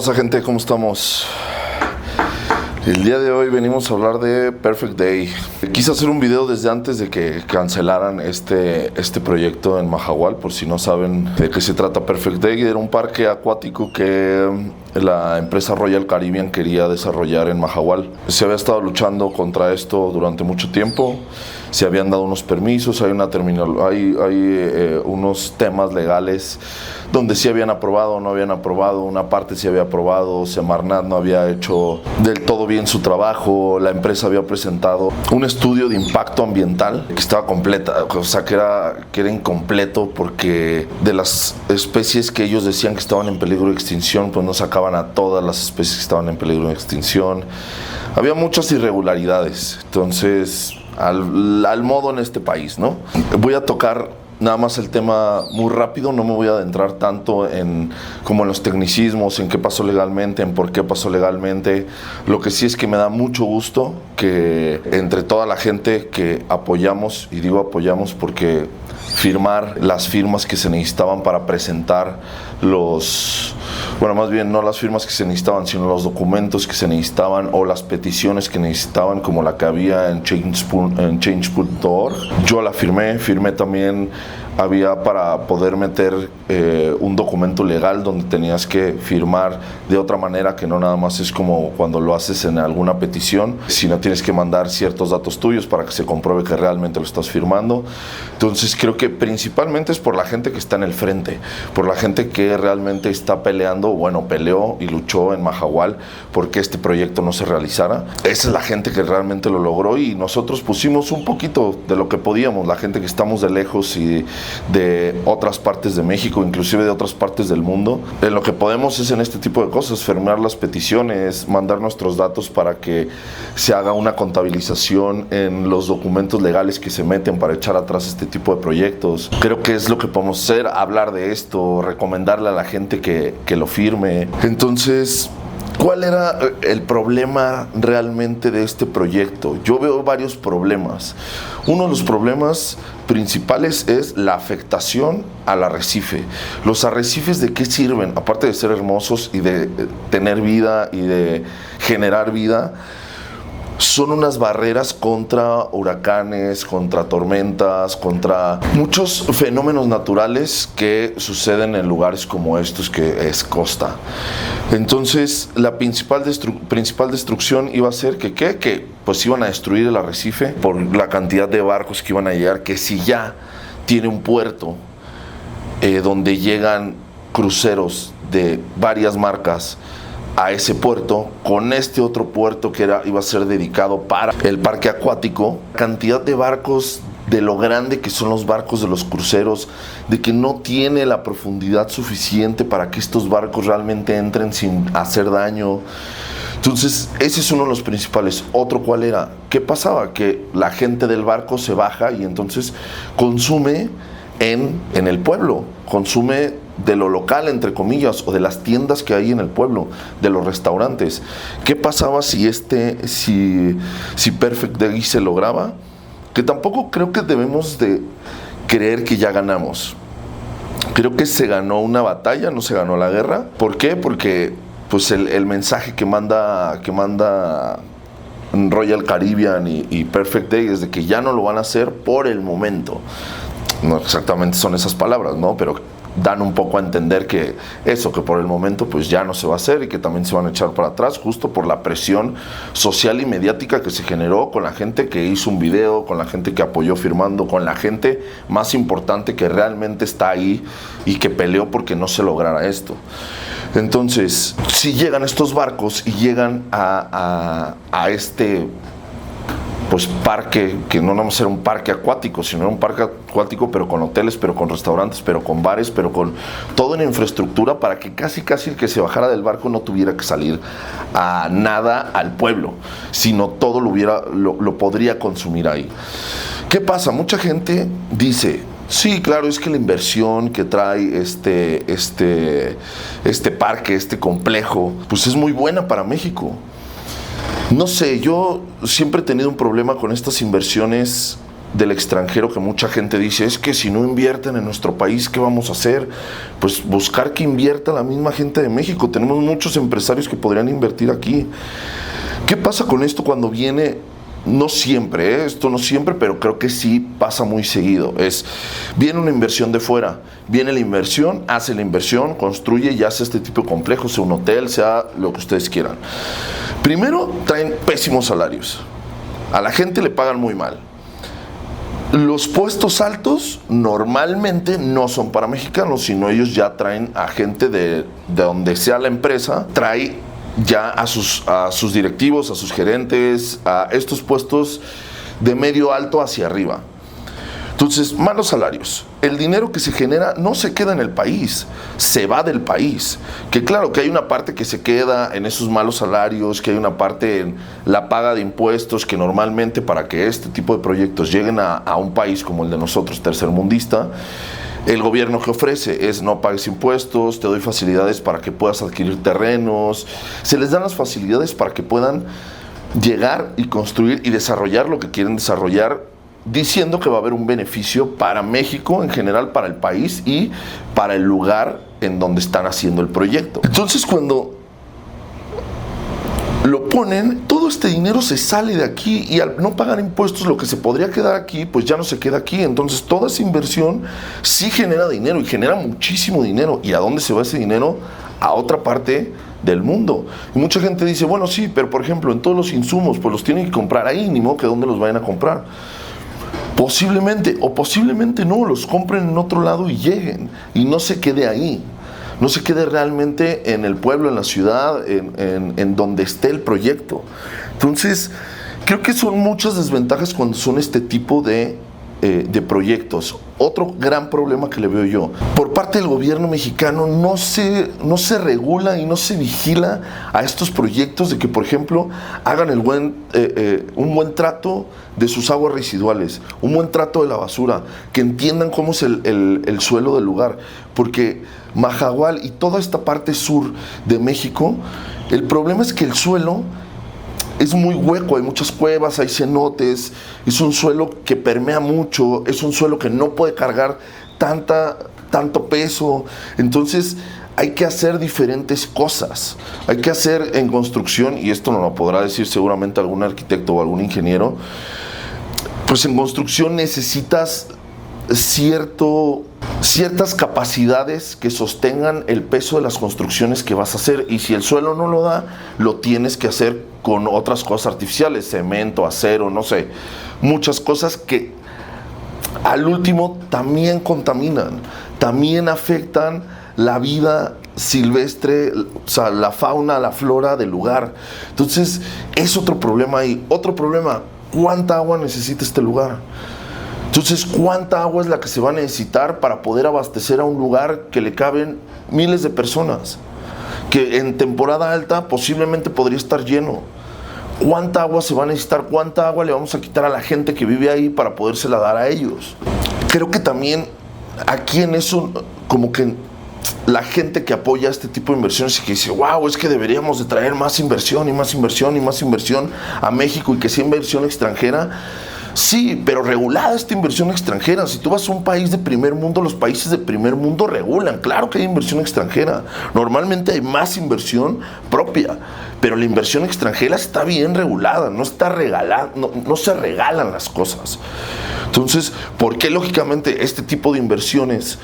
pasa, gente? ¿Cómo estamos? El día de hoy venimos a hablar de Perfect Day. Quise hacer un video desde antes de que cancelaran este proyecto en Mahahual. Por si no saben de qué se trata Perfect Day, era un parque acuático que la empresa Royal Caribbean quería desarrollar en Mahahual. Se había estado luchando contra esto durante mucho tiempo. Se habían dado unos permisos, hay unos temas legales donde sí habían aprobado o no habían aprobado. Una parte sí había aprobado, Semarnat no había hecho del todo bien su trabajo. La empresa había presentado un estudio de impacto ambiental que estaba completa, o sea, que era incompleto, porque de las especies que ellos decían que estaban en peligro de extinción, pues no sacaban a todas las especies que estaban en peligro de extinción. Había muchas irregularidades, entonces al modo en este país, ¿no? Voy a tocar nada más el tema muy rápido, no me voy a adentrar tanto como en los tecnicismos, en qué pasó legalmente, en por qué pasó legalmente. Lo que sí es que me da mucho gusto que entre toda la gente que apoyamos, y digo apoyamos porque firmar las firmas que se necesitaban para presentar más bien no las firmas que se necesitaban, sino los documentos que se necesitaban o las peticiones que necesitaban, como la que había en change.org. Yo la firmé también. Había para poder meter un documento legal donde tenías que firmar de otra manera, que no nada más es como cuando lo haces en alguna petición, sino tienes que mandar ciertos datos tuyos para que se compruebe que realmente lo estás firmando. Entonces creo que principalmente es por la gente que está en el frente, por la gente que realmente está peleando, peleó y luchó en Mahahual porque este proyecto no se realizara. Esa es la gente que realmente lo logró, y nosotros pusimos un poquito de lo que podíamos, la gente que estamos de lejos y de otras partes de México, inclusive de otras partes del mundo. En lo que podemos es en este tipo de cosas, firmar las peticiones, mandar nuestros datos para que se haga una contabilización en los documentos legales que se meten para echar atrás este tipo de proyectos. Creo que es lo que podemos hacer, hablar de esto, recomendarle a la gente que lo firme. Entonces, ¿cuál era el problema realmente de este proyecto? Yo veo varios problemas. Uno de los problemas principales es la afectación al arrecife. Los arrecifes, ¿de qué sirven? Aparte de ser hermosos y de tener vida y de generar vida, son unas barreras contra huracanes, contra tormentas, contra muchos fenómenos naturales que suceden en lugares como estos, que es costa. Entonces, la principal destrucción iba a ser que pues iban a destruir el arrecife por la cantidad de barcos que iban a llegar, que si ya tiene un puerto donde llegan cruceros de varias marcas a ese puerto, con este otro puerto que iba a ser dedicado para el parque acuático, cantidad de barcos, de lo grande que son los barcos de los cruceros, de que no tiene la profundidad suficiente para que estos barcos realmente entren sin hacer daño. Entonces, ese es uno de los principales. Otro, ¿cuál era? ¿Qué pasaba? Que la gente del barco se baja y entonces consume en el pueblo, consume de lo local, entre comillas, o de las tiendas que hay en el pueblo, de los restaurantes. ¿Qué pasaba si Perfect Day se lograba? Que tampoco creo que debemos de creer que ya ganamos. Creo que se ganó una batalla, no se ganó la guerra. ¿Por qué? Porque pues el mensaje que manda Royal Caribbean y Perfect Day es de que ya no lo van a hacer por el momento. No exactamente son esas palabras, ¿no? Pero dan un poco a entender que por el momento pues ya no se va a hacer, y que también se van a echar para atrás justo por la presión social y mediática que se generó con la gente que hizo un video, con la gente que apoyó firmando, con la gente más importante que realmente está ahí y que peleó porque no se lograra esto. Entonces, si llegan estos barcos y llegan a este pues parque, que no vamos a ser un parque acuático, sino un parque acuático pero con hoteles, pero con restaurantes, pero con bares, pero con toda una infraestructura para que casi el que se bajara del barco no tuviera que salir a nada al pueblo, sino todo lo podría consumir ahí. ¿Qué pasa? Mucha gente dice: sí, claro, es que la inversión que trae este parque, este complejo, pues es muy buena para México. No sé, yo siempre he tenido un problema con estas inversiones del extranjero, que mucha gente dice, es que si no invierten en nuestro país, ¿qué vamos a hacer? Pues buscar que invierta la misma gente de México. Tenemos muchos empresarios que podrían invertir aquí. ¿Qué pasa con esto cuando viene? No siempre, esto no siempre, pero creo que sí pasa muy seguido. Viene una inversión de fuera, viene la inversión, hace la inversión, construye y hace este tipo de complejos, sea un hotel, sea lo que ustedes quieran. Primero, traen pésimos salarios. A la gente le pagan muy mal. Los puestos altos normalmente no son para mexicanos, sino ellos ya traen a gente de donde sea la empresa, trae ya a sus directivos, a sus gerentes, a estos puestos de medio alto hacia arriba. Entonces, malos salarios. El dinero que se genera no se queda en el país, se va del país. Que claro, que hay una parte que se queda en esos malos salarios, que hay una parte en la paga de impuestos, que normalmente para que este tipo de proyectos lleguen a un país como el de nosotros, tercermundista, el gobierno que ofrece es no pagues impuestos, te doy facilidades para que puedas adquirir terrenos, se les dan las facilidades para que puedan llegar y construir y desarrollar lo que quieren desarrollar, diciendo que va a haber un beneficio para México en general, para el país y para el lugar en donde están haciendo el proyecto. Entonces, cuando lo ponen, todo este dinero se sale de aquí y al no pagar impuestos, lo que se podría quedar aquí, pues ya no se queda aquí. Entonces, toda esa inversión sí genera dinero y genera muchísimo dinero. ¿Y a dónde se va ese dinero? A otra parte del mundo. Y mucha gente dice, bueno, sí, pero por ejemplo, en todos los insumos, pues los tienen que comprar ahí, ni modo que dónde los vayan a comprar. Posiblemente, o posiblemente no, los compren en otro lado y lleguen, y no se quede ahí. No se quede realmente en el pueblo, en la ciudad, en donde esté el proyecto. Entonces, creo que son muchas desventajas cuando son este tipo de proyectos. Otro gran problema que le veo yo, por parte del gobierno mexicano no se regula y no se vigila a estos proyectos de que, por ejemplo, hagan un buen trato de sus aguas residuales, un buen trato de la basura, que entiendan cómo es el suelo del lugar, porque Mahahual y toda esta parte sur de México, el problema es que el suelo es muy hueco, hay muchas cuevas, hay cenotes, es un suelo que permea mucho, es un suelo que no puede cargar tanto peso. Entonces hay que hacer diferentes cosas, hay que hacer en construcción, y esto no lo podrá decir seguramente algún arquitecto o algún ingeniero, pues en construcción necesitas ciertas capacidades que sostengan el peso de las construcciones que vas a hacer, y si el suelo no lo da, lo tienes que hacer con otras cosas artificiales, cemento, acero, no sé, muchas cosas que al último también contaminan, también afectan la vida silvestre, o sea, la fauna, la flora del lugar. Entonces es otro problema ahí. Otro problema, ¿cuánta agua necesita este lugar? Entonces, ¿cuánta agua es la que se va a necesitar para poder abastecer a un lugar que le caben miles de personas? Que en temporada alta posiblemente podría estar lleno. ¿Cuánta agua se va a necesitar? ¿Cuánta agua le vamos a quitar a la gente que vive ahí para podérsela dar a ellos? Creo que también aquí en eso, como que la gente que apoya este tipo de inversiones y que dice, wow, es que deberíamos de traer más inversión y más inversión y más inversión a México y que sea inversión extranjera. Sí, pero regulada esta inversión extranjera. Si tú vas a un país de primer mundo, los países de primer mundo regulan. Claro que hay inversión extranjera. Normalmente hay más inversión propia, pero la inversión extranjera está bien regulada, no está regalada, no se regalan las cosas. Entonces, ¿por qué lógicamente este tipo de inversiones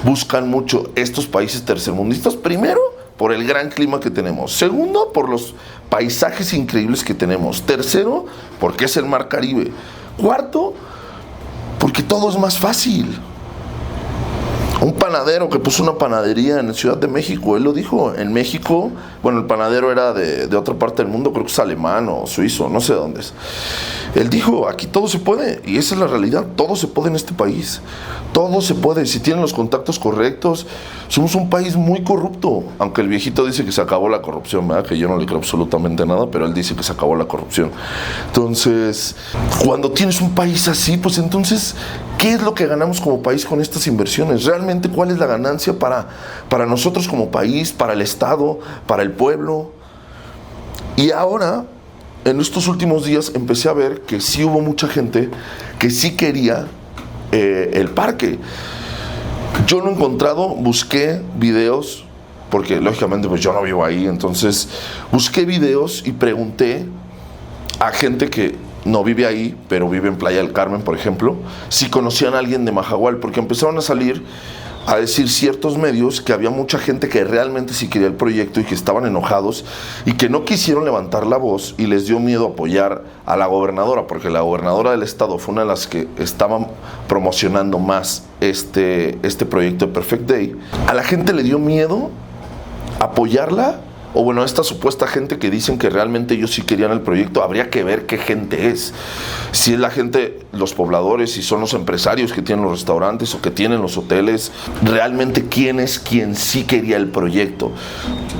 buscan mucho estos países tercermundistas? Primero, por el gran clima que tenemos. Segundo, por los paisajes increíbles que tenemos. Tercero, porque es el Mar Caribe. Cuarto, porque todo es más fácil. Un panadero que puso una panadería en la Ciudad de México, él lo dijo, en México, bueno, el panadero era de otra parte del mundo, creo que es alemán o suizo, no sé dónde es. Él dijo, aquí todo se puede, y esa es la realidad, todo se puede en este país, todo se puede, si tienen los contactos correctos. Somos un país muy corrupto, aunque el viejito dice que se acabó la corrupción, ¿verdad? Que yo no le creo absolutamente nada, pero él dice que se acabó la corrupción. Entonces, cuando tienes un país así, pues entonces, ¿qué es lo que ganamos como país con estas inversiones? ¿Realmente cuál es la ganancia para nosotros como país, para el Estado, para el pueblo? Y ahora en estos últimos días empecé a ver que sí hubo mucha gente que sí quería el parque. Yo lo he encontrado, busqué videos, porque lógicamente pues yo no vivo ahí, entonces busqué videos y pregunté a gente que no vive ahí, pero vive en Playa del Carmen, por ejemplo, si conocían a alguien de Mahahual, porque empezaron a salir a decir ciertos medios que había mucha gente que realmente sí quería el proyecto y que estaban enojados y que no quisieron levantar la voz y les dio miedo apoyar a la gobernadora, porque la gobernadora del estado fue una de las que estaban promocionando más este proyecto de Perfect Day. A la gente le dio miedo apoyarla, o bueno, esta supuesta gente que dicen que realmente ellos sí querían el proyecto. Habría que ver qué gente es. Si es la gente, los pobladores, si son los empresarios que tienen los restaurantes o que tienen los hoteles, realmente quién es quien sí quería el proyecto.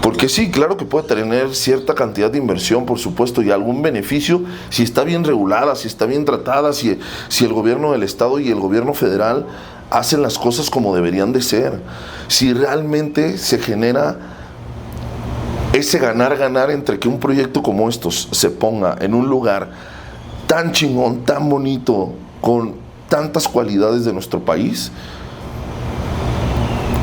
Porque sí, claro que puede tener cierta cantidad de inversión, por supuesto, y algún beneficio si está bien regulada, si está bien tratada, si el gobierno del estado y el gobierno federal hacen las cosas como deberían de ser. Si realmente se genera ese ganar entre que un proyecto como estos se ponga en un lugar tan chingón, tan bonito, con tantas cualidades de nuestro país,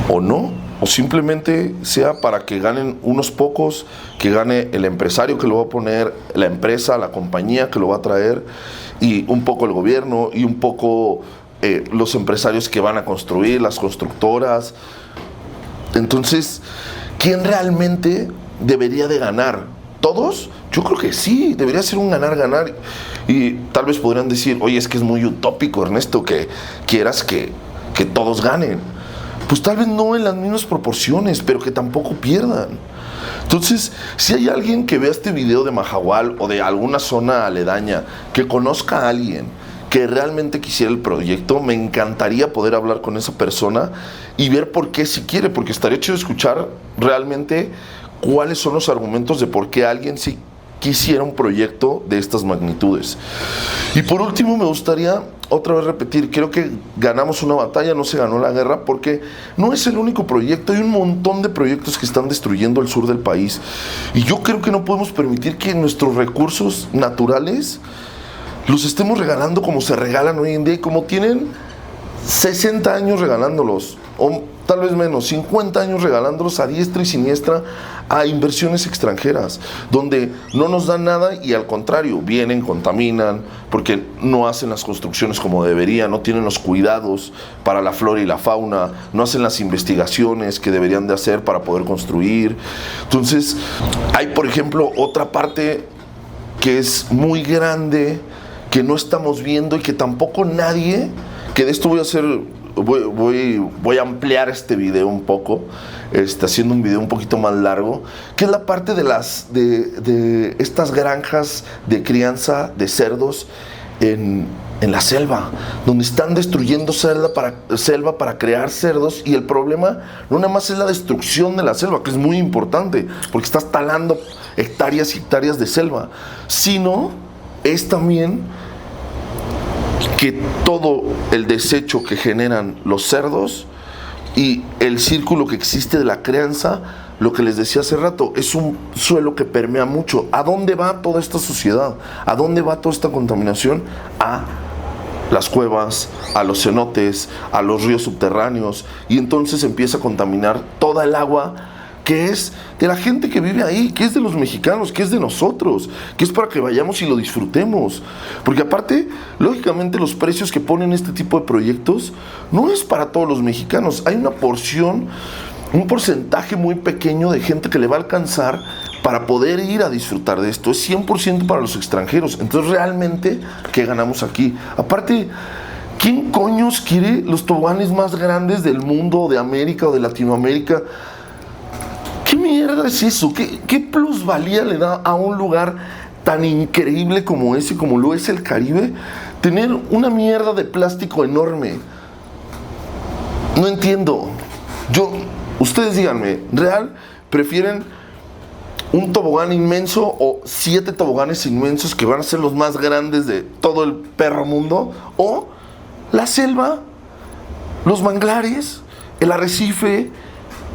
o no, o simplemente sea para que ganen unos pocos, que gane el empresario que lo va a poner, la empresa, la compañía que lo va a traer, y un poco el gobierno, y un poco los empresarios que van a construir, las constructoras. Entonces, ¿quién realmente debería de ganar? ¿Todos? Yo creo que sí, debería ser un ganar-ganar. Y tal vez podrían decir, oye, es que es muy utópico, Ernesto, que quieras que todos ganen. Pues tal vez no en las mismas proporciones, pero que tampoco pierdan. Entonces, si hay alguien que vea este video de Mahahual o de alguna zona aledaña, que conozca a alguien que realmente quisiera el proyecto, me encantaría poder hablar con esa persona y ver por qué si quiere, porque estaría chido escuchar realmente cuáles son los argumentos de por qué alguien sí quisiera un proyecto de estas magnitudes. Y por último, me gustaría otra vez repetir, creo que ganamos una batalla, no se ganó la guerra, porque no es el único proyecto, hay un montón de proyectos que están destruyendo el sur del país. Y yo creo que no podemos permitir que nuestros recursos naturales los estemos regalando como se regalan hoy en día y como tienen 60 años regalándolos, o tal vez menos, 50 años regalándolos a diestra y siniestra a inversiones extranjeras, donde no nos dan nada y al contrario, vienen, contaminan, porque no hacen las construcciones como deberían, no tienen los cuidados para la flora y la fauna, no hacen las investigaciones que deberían de hacer para poder construir. Entonces, hay, por ejemplo, otra parte que es muy grande, que no estamos viendo y que tampoco nadie, que de esto voy a ampliar este video un poco, haciendo un video un poquito más largo, que es la parte de estas granjas de crianza de cerdos en la selva, donde están destruyendo selva para crear cerdos, y el problema no nada más es la destrucción de la selva, que es muy importante, porque estás talando hectáreas y hectáreas de selva, sino es también que todo el desecho que generan los cerdos y el círculo que existe de la crianza, lo que les decía hace rato, es un suelo que permea mucho. ¿A dónde va toda esta suciedad? ¿A dónde va toda esta contaminación? A las cuevas, a los cenotes, a los ríos subterráneos, y entonces empieza a contaminar toda el agua que es de la gente que vive ahí, que es de los mexicanos, que es de nosotros, que es para que vayamos y lo disfrutemos. Porque aparte, lógicamente, los precios que ponen este tipo de proyectos no es para todos los mexicanos. Hay una porción, un porcentaje muy pequeño de gente que le va a alcanzar para poder ir a disfrutar de esto. Es 100% para los extranjeros. Entonces, realmente, ¿qué ganamos aquí? Aparte, ¿quién coños quiere los toboganes más grandes del mundo, de América o de Latinoamérica? ¿Qué mierda es eso? ¿Qué plusvalía le da a un lugar tan increíble como ese, como lo es el Caribe, tener una mierda de plástico enorme? No entiendo. Ustedes díganme, ¿real prefieren un tobogán inmenso o 7 toboganes inmensos que van a ser los más grandes de todo el perro mundo? ¿O la selva, los manglares, el arrecife,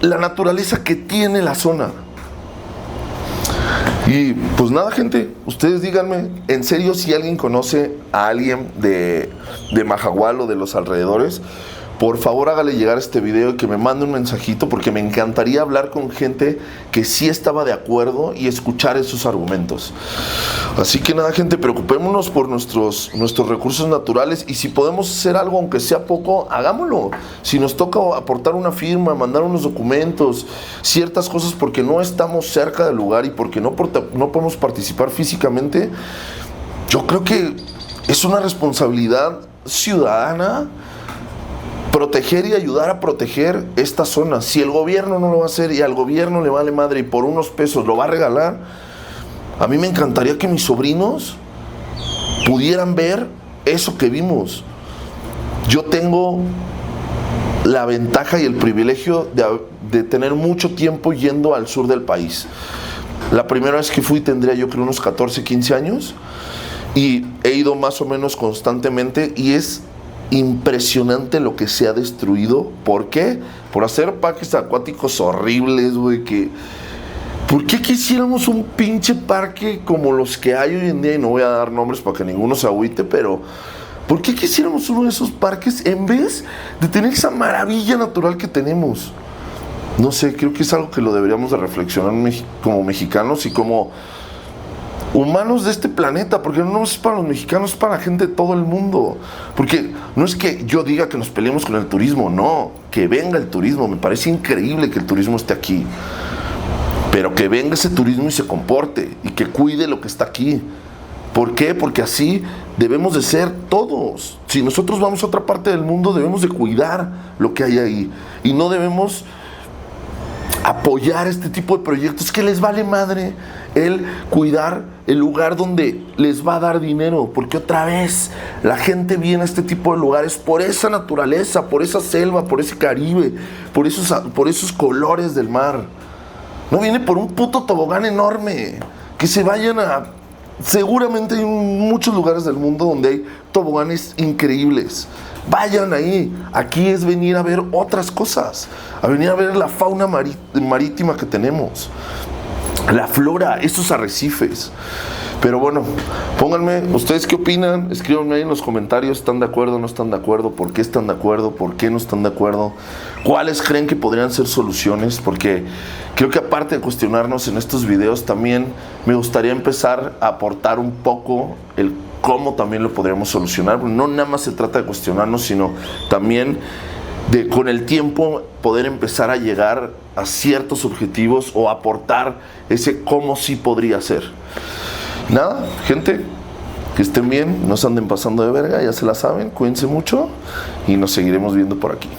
la naturaleza que tiene la zona? Y pues nada, gente, ustedes díganme, en serio, si alguien conoce a alguien de Majahual o de los alrededores, por favor hágale llegar este video y que me mande un mensajito, porque me encantaría hablar con gente que sí estaba de acuerdo y escuchar esos argumentos. Así que nada, gente, preocupémonos por nuestros recursos naturales, y si podemos hacer algo, aunque sea poco, hagámoslo. Si nos toca aportar una firma, mandar unos documentos, ciertas cosas porque no estamos cerca del lugar y porque no podemos participar físicamente, yo creo que es una responsabilidad ciudadana proteger y ayudar a proteger esta zona. Si el gobierno no lo va a hacer y al gobierno le vale madre y por unos pesos lo va a regalar, a mí me encantaría que mis sobrinos pudieran ver eso que vimos. Yo tengo la ventaja y el privilegio de tener mucho tiempo yendo al sur del país. La primera vez que fui tendría yo creo unos 14, 15 años, y he ido más o menos constantemente, y es impresionante lo que se ha destruido. ¿Por qué? Por hacer parques acuáticos horribles, güey. ¿Por qué quisiéramos un pinche parque como los que hay hoy en día? Y no voy a dar nombres para que ninguno se agüite, pero ¿por qué quisiéramos uno de esos parques en vez de tener esa maravilla natural que tenemos? No sé, creo que es algo que lo deberíamos de reflexionar como mexicanos y como humanos de este planeta, porque no es para los mexicanos, es para la gente de todo el mundo. Porque no es que yo diga que nos peleemos con el turismo, no, que venga el turismo. Me parece increíble que el turismo esté aquí, pero que venga ese turismo y se comporte y que cuide lo que está aquí. ¿Por qué? Porque así debemos de ser todos. Si nosotros vamos a otra parte del mundo, debemos de cuidar lo que hay ahí, y no debemos apoyar este tipo de proyectos que les vale madre el cuidar el lugar donde les va a dar dinero, porque otra vez la gente viene a este tipo de lugares por esa naturaleza, por esa selva, por ese Caribe, por esos colores del mar. No viene por un puto tobogán enorme. Que se vayan seguramente hay muchos lugares del mundo donde hay toboganes increíbles. Vayan ahí. Aquí es venir a ver otras cosas, a venir a ver la fauna marítima que tenemos, la flora, esos arrecifes. Pero bueno, pónganme, ¿ustedes qué opinan? Escríbanme ahí en los comentarios, ¿están de acuerdo, no están de acuerdo? ¿Por qué están de acuerdo? ¿Por qué no están de acuerdo? ¿Cuáles creen que podrían ser soluciones? Porque creo que aparte de cuestionarnos en estos videos, también me gustaría empezar a aportar un poco el cómo también lo podríamos solucionar. No nada más se trata de cuestionarnos, sino también de, con el tiempo, poder empezar a llegar a ciertos objetivos o aportar ese cómo sí podría ser. Nada, gente, que estén bien, no se anden pasando de verga, ya se la saben, cuídense mucho y nos seguiremos viendo por aquí.